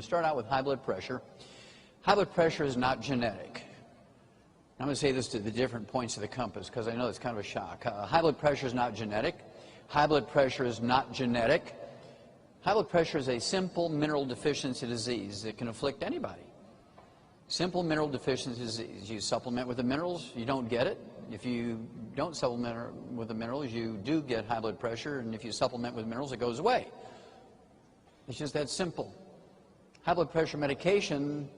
start out with high blood pressure. High blood pressure is not genetic. I'm going to say this to the different points of the compass because I know it's kind of a shock. High blood pressure is not genetic. High blood pressure is not genetic. High blood pressure is a simple mineral deficiency disease that can afflict anybody. Simple mineral deficiency disease. You supplement with the minerals, you don't get it. If you don't supplement with the minerals, you do get high blood pressure, and if you supplement with minerals, it goes away. It's just that simple. High blood pressure medication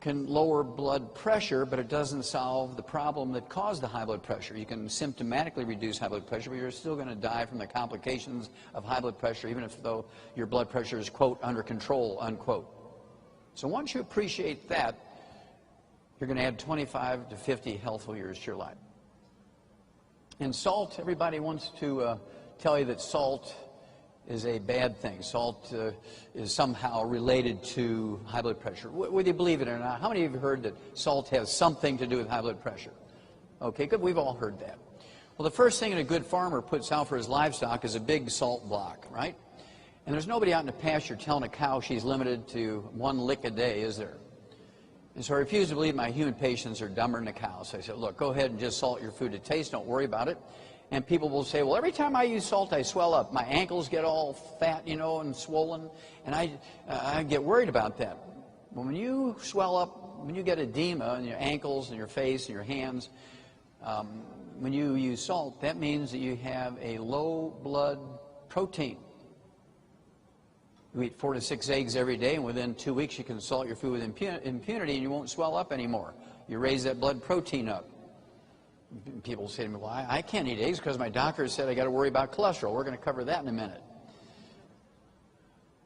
can lower blood pressure, but it doesn't solve the problem that caused the high blood pressure. You can symptomatically reduce high blood pressure, but you're still going to die from the complications of high blood pressure, even if though your blood pressure is, quote, under control, unquote. So once you appreciate that, you're going to add 25 to 50 healthful years to your life. And salt, everybody wants to tell you that salt is a bad thing. Salt is somehow related to high blood pressure. Whether you believe it or not, how many of you have heard that salt has something to do with high blood pressure? Okay, good. We've all heard that. Well, the first thing that a good farmer puts out for his livestock is a big salt block, right? And there's nobody out in the pasture telling a cow she's limited to 1 lick a day, is there? And so I refuse to believe my human patients are dumber than the cows. So I said, look, go ahead and just salt your food to taste. Don't worry about it. And people will say, well, every time I use salt, I swell up. My ankles get all fat, you know, and swollen, and I get worried about that. Well, when you swell up, when you get edema in your ankles and your face and your hands, when you use salt, that means that you have a low blood protein. You eat 4 to 6 eggs every day, and within 2 weeks you can salt your food with impunity, and you won't swell up anymore. You raise that blood protein up. People say to me, well, I can't eat eggs because my doctor said I got to worry about cholesterol. We're going to cover that in a minute.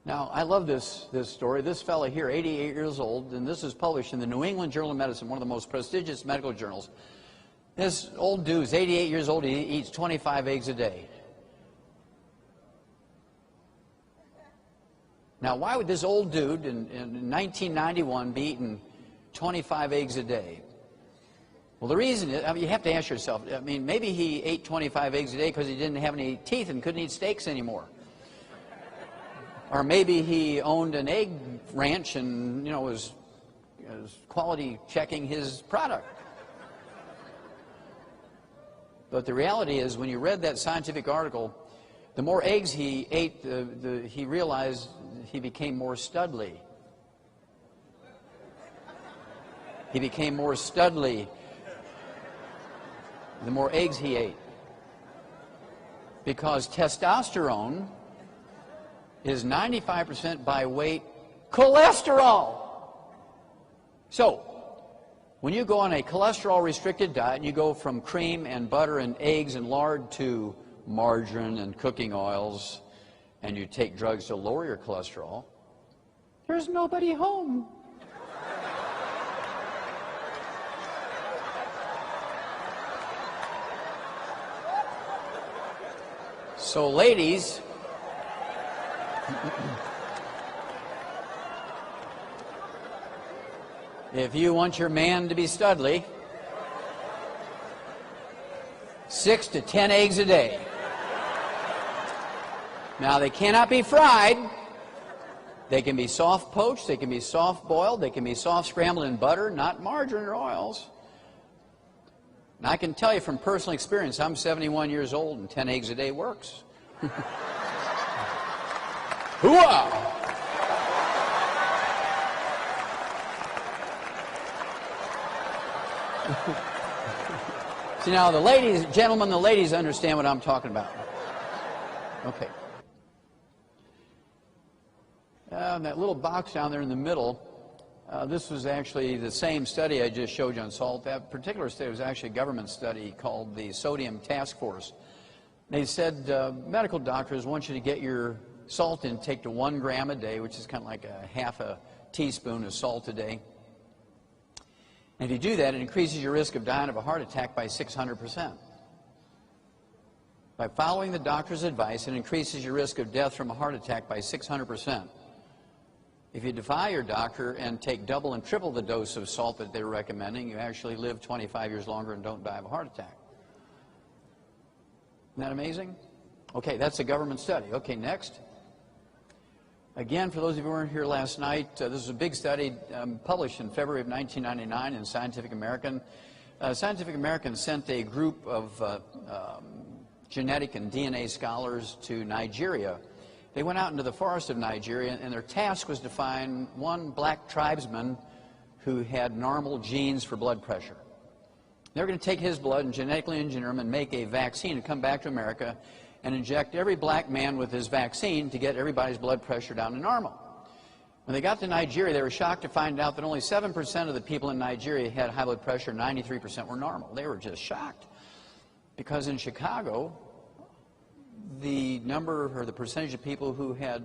Now, I love this story. This fellow here, 88 years old, and this is published in the New England Journal of Medicine, one of the most prestigious medical journals. This old dude is 88 years old. He eats 25 eggs a day. Now, why would this old dude in 1991 be eating 25 eggs a day? Well, the reason is, I mean, you have to ask yourself, I mean, maybe he ate 25 eggs a day because he didn't have any teeth and couldn't eat steaks anymore. Or maybe he owned an egg ranch and, you know, was quality checking his product. But the reality is, when you read that scientific article, the more eggs he ate, he realized he became more studly. He became more studly the more eggs he ate. Because testosterone is 95% by weight cholesterol. So, when you go on a cholesterol-restricted diet and you go from cream and butter and eggs and lard to margarine and cooking oils, and you take drugs to lower your cholesterol, there's nobody home. So, ladies, if you want your man to be studly, 6 to 10 eggs a day. Now, they cannot be fried. They can be soft poached, they can be soft boiled, they can be soft scrambled in butter, not margarine or oils. And I can tell you from personal experience, I'm 71 years old and 10 eggs a day works. Hooah! See, now the ladies, gentlemen, the ladies understand what I'm talking about. Okay. That little box down there in the middle, this was actually the same study I just showed you on salt. That particular study was actually a government study called the Sodium Task Force. They said medical doctors want you to get your salt intake to 1 gram a day, which is kind of like a half a teaspoon of salt a day. And if you do that, it increases your risk of dying of a heart attack by 600%. By following the doctor's advice, it increases your risk of death from a heart attack by 600%. If you defy your doctor and take double and triple the dose of salt that they're recommending, you actually live 25 years longer and don't die of a heart attack. Isn't that amazing? Okay, that's a government study. Okay, next. Again, for those of you who weren't here last night, this was a big study published in February of 1999 in Scientific American. Scientific American sent a group of genetic and DNA scholars to Nigeria. They went out into the forest of Nigeria, and their task was to find one black tribesman who had normal genes for blood pressure. They were going to take his blood and genetically engineer him and make a vaccine and come back to America and inject every black man with his vaccine to get everybody's blood pressure down to normal. When they got to Nigeria, they were shocked to find out that only 7% of the people in Nigeria had high blood pressure, 93% were normal. They were just shocked. Because in Chicago, the number or the percentage of people who had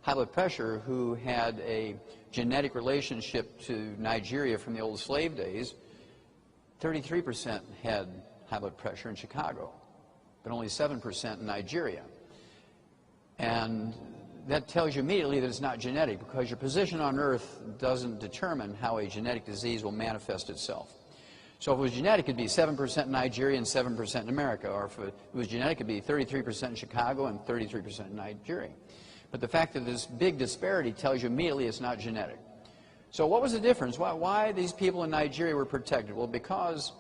high blood pressure who had a genetic relationship to Nigeria from the old slave days, 33% had high blood pressure in Chicago, but only 7% in Nigeria. And that tells you immediately that it's not genetic, because your position on Earth doesn't determine how a genetic disease will manifest itself. So if it was genetic, it'd be 7% in Nigeria and 7% in America. Or if it was genetic, it'd be 33% in Chicago and 33% in Nigeria. But the fact that this big disparity tells you immediately it's not genetic. So what was the difference? Why these people in Nigeria were protected? Well, because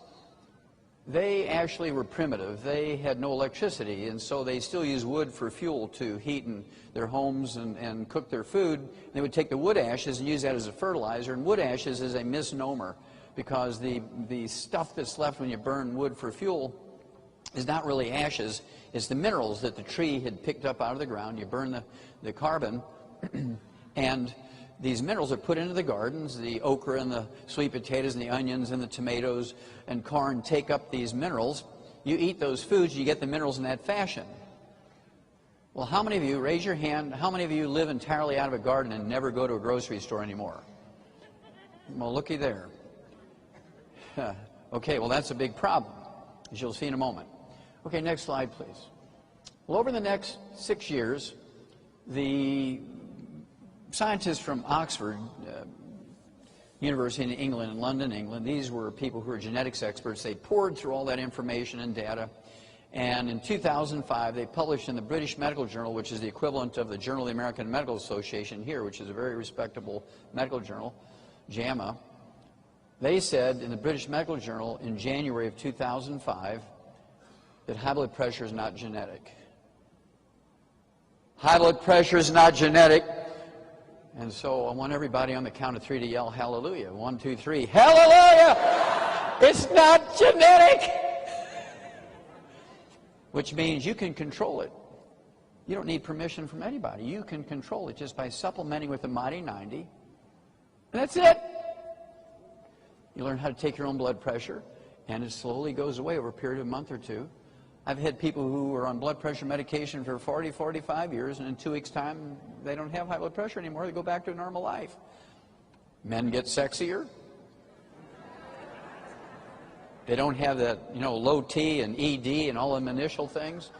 they actually were primitive. They had no electricity, and so they still used wood for fuel to heat in their homes and cook their food. They would take the wood ashes and use that as a fertilizer, and wood ashes is a misnomer, because the stuff that's left when you burn wood for fuel is not really ashes. It's the minerals that the tree had picked up out of the ground. You burn the carbon, and these minerals are put into the gardens. The okra and the sweet potatoes and the onions and the tomatoes and corn take up these minerals. You eat those foods, you get the minerals in that fashion. Well, how many of you, raise your hand, how many of you live entirely out of a garden and never go to a grocery store anymore? Well, looky there. Okay, well, that's a big problem, as you'll see in a moment. Okay, next slide, please. Well, over the next 6 years, the scientists from Oxford University in England and London, England, these were people who were genetics experts. They poured through all that information and data, and in 2005 they published in the British Medical Journal, which is the equivalent of the Journal of the American Medical Association here, which is a very respectable medical journal, JAMA. They said in the British Medical Journal in January of 2005 that high blood pressure is not genetic. High blood pressure is not genetic. And so I want everybody on the count of 3 to yell hallelujah. 1, 2, 3. Hallelujah! It's not genetic! Which means you can control it. You don't need permission from anybody. You can control it just by supplementing with the Mighty 90. And that's it. You learn how to take your own blood pressure, and it slowly goes away over a period of a month or two. I've had people who were on blood pressure medication for 40, 45 years, and in 2 weeks' time, they don't have high blood pressure anymore. They go back to a normal life. Men get sexier. They don't have that, low T and ED and all them initial things.